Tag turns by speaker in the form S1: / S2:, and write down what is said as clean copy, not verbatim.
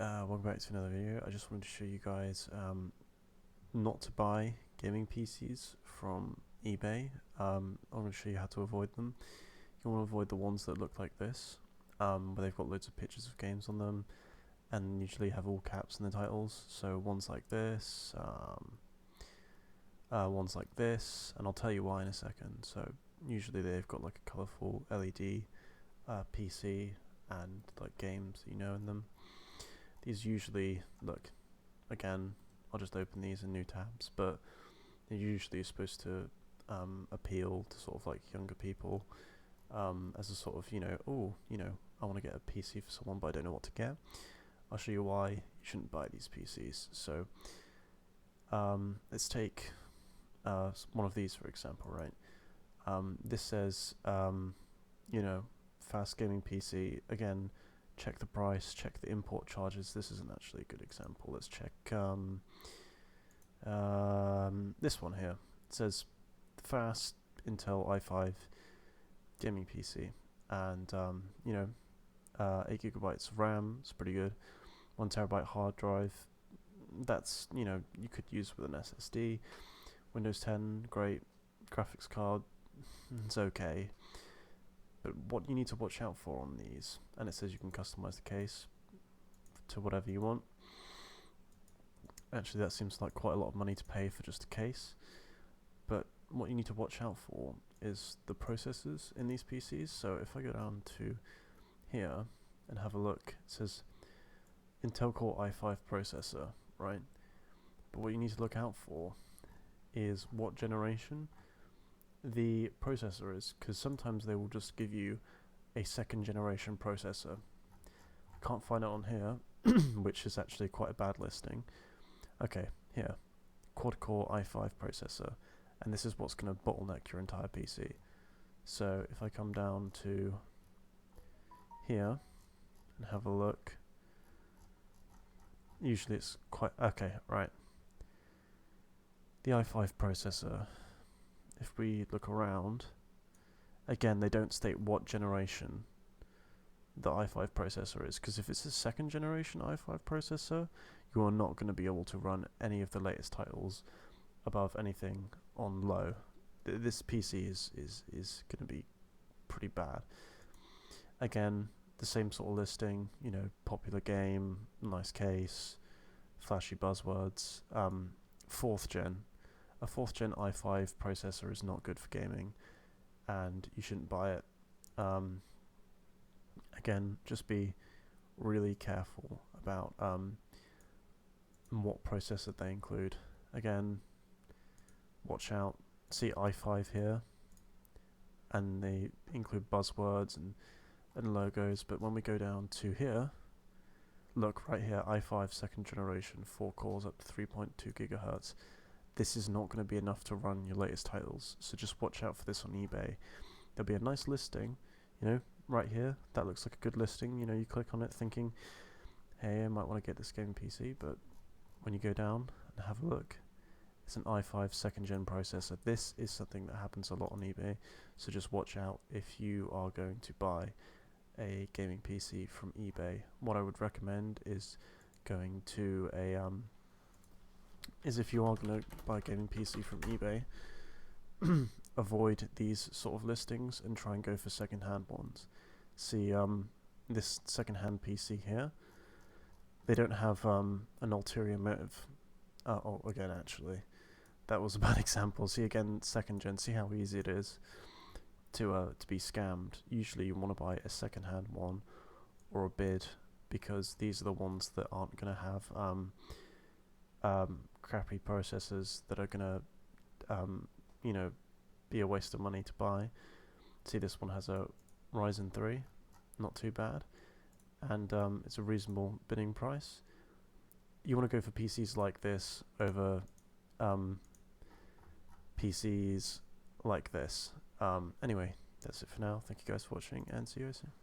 S1: Welcome back to another video. I just wanted to show you guys not to buy gaming PCs from eBay. I'm going to show you how to avoid them. You want to avoid the ones that look like this, where they've got loads of pictures of games on them and usually have all caps in the titles. So ones like this, and I'll tell you why in a second. So usually they've got like a colourful LED PC and like games that you know in them. These usually, look, again, I'll just open these in new tabs, but they're usually supposed to appeal to sort of like younger people as a sort of, I want to get a PC for someone but I don't know what to get. I'll show you why you shouldn't buy these PCs. So let's take one of these for example, right? This says, fast gaming PC. Again, check the price, check the import charges. This isn't actually a good example. Let's check this one here. It says fast Intel i5 gaming PC, and 8 gigabytes of RAM. It's pretty good. 1 terabyte hard drive. That's you could use with an SSD. Windows 10, great. Graphics card, it's okay. But what you need to watch out for on these, and it says you can customize the case to whatever you want. Actually, that seems like quite a lot of money to pay for just a case. But what you need to watch out for is the processors in these PCs. So if I go down to here and have a look, it says Intel Core i5 processor, right? But what you need to look out for is what generation the processor is, because sometimes they will just give you a second generation processor. Can't find it on here, which is actually quite a bad listing. Okay, here, quad core i5 processor, and this is what's going to bottleneck your entire PC. So if I come down to here and have a look, usually it's quite okay, right? The i5 processor, if we look around, again, they don't state what generation the i5 processor is, because if it's a second generation i5 processor, you are not going to be able to run any of the latest titles above anything on low. This PC is going to be pretty bad. Again, the same sort of listing, popular game, nice case, flashy buzzwords, 4th gen. A 4th gen i5 processor is not good for gaming, and you shouldn't buy it. Again, just be really careful about what processor they include. Again, watch out. See i5 here, and they include buzzwords and logos, but when we go down to here, look right here, i5 2nd generation, 4 cores up to 3.2 gigahertz. This is not going to be enough to run your latest titles, so just watch out for this on eBay. There'll be a nice listing, right here. That looks like a good listing. You click on it thinking, hey, I might want to get this gaming PC, but when you go down and have a look, it's an i5 2nd gen processor. This is something that happens a lot on eBay, so just watch out if you are going to buy a gaming PC from eBay. What I would recommend is going to a if you are going to buy a gaming PC from eBay, avoid these sort of listings and try and go for second-hand ones. See, this second-hand PC here, they don't have an ulterior motive. Again, actually, that was a bad example. See, again, 2nd gen, see how easy it is to be scammed. Usually you want to buy a second-hand one or a bid, because these are the ones that aren't going to have crappy processors that are going to be a waste of money to buy. See, this one has a Ryzen 3, not too bad, and it's a reasonable bidding price. You want to go for PCs like this over PCs like this. Anyway, that's it for now. Thank you guys for watching, and see you soon.